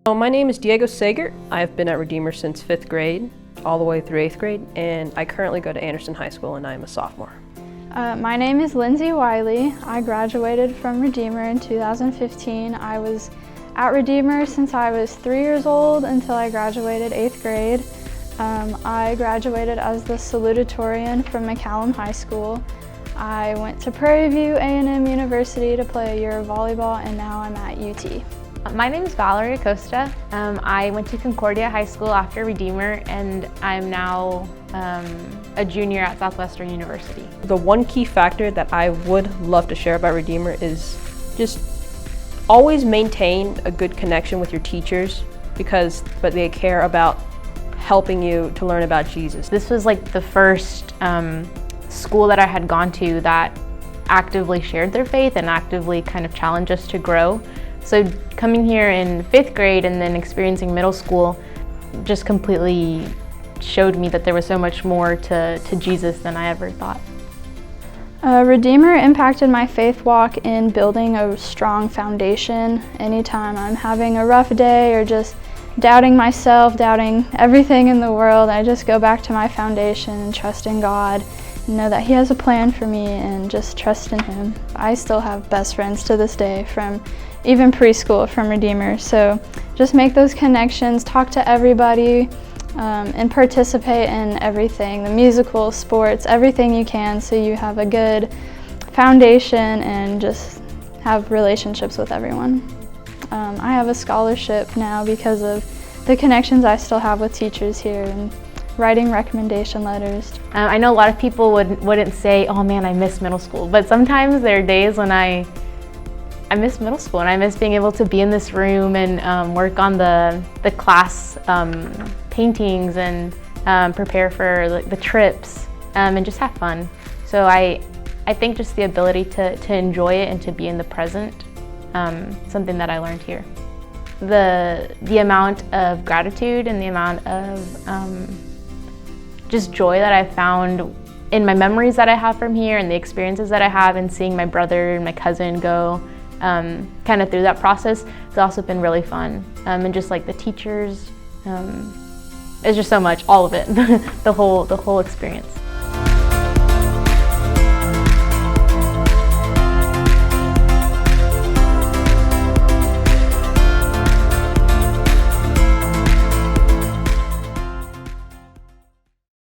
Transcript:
So my name is Diego Sagert. I've been at Redeemer since 5th grade, all the way through 8th grade, and I currently go to Anderson High School and I'm a sophomore. My name is Lindsay Wiley. I graduated from Redeemer in 2015. I was at Redeemer since I was 3 years old until I graduated 8th grade. I graduated as the salutatorian from McCallum High School. I went to Prairie View A&M University to play a year of volleyball, and now I'm at UT. My name is Valerie Acosta. I went to Concordia High School after Redeemer, and I'm now a junior at Southwestern University. The one key factor that I would love to share about Redeemer is just always maintain a good connection with your teachers but they care about helping you to learn about Jesus. This was like the first school that I had gone to that actively shared their faith and actively kind of challenged us to grow. So coming here in 5th grade and then experiencing middle school just completely showed me that there was so much more to Jesus than I ever thought. Redeemer impacted my faith walk in building a strong foundation. Anytime I'm having a rough day or just doubting myself, doubting everything in the world, I just go back to my foundation and trust in God and know that He has a plan for me and just trust in Him. I still have best friends to this day from even preschool from Redeemer, so just make those connections, talk to everybody, and participate in everything, the musical, sports, everything you can, so you have a good foundation and just have relationships with everyone. I have a scholarship now because of the connections I still have with teachers here and writing recommendation letters. I know a lot of people wouldn't say, oh man, I miss middle school, but sometimes there are days when I miss middle school and I miss being able to be in this room and work on the class paintings and prepare for the trips and just have fun. So I think just the ability to enjoy it and to be in the present, something that I learned here. The amount of gratitude and the amount of just joy that I found in my memories that I have from here and the experiences that I have and seeing my brother and my cousin go kind of through that process, it's also been really fun. And just like the teachers, it's just so much, all of it, the whole experience.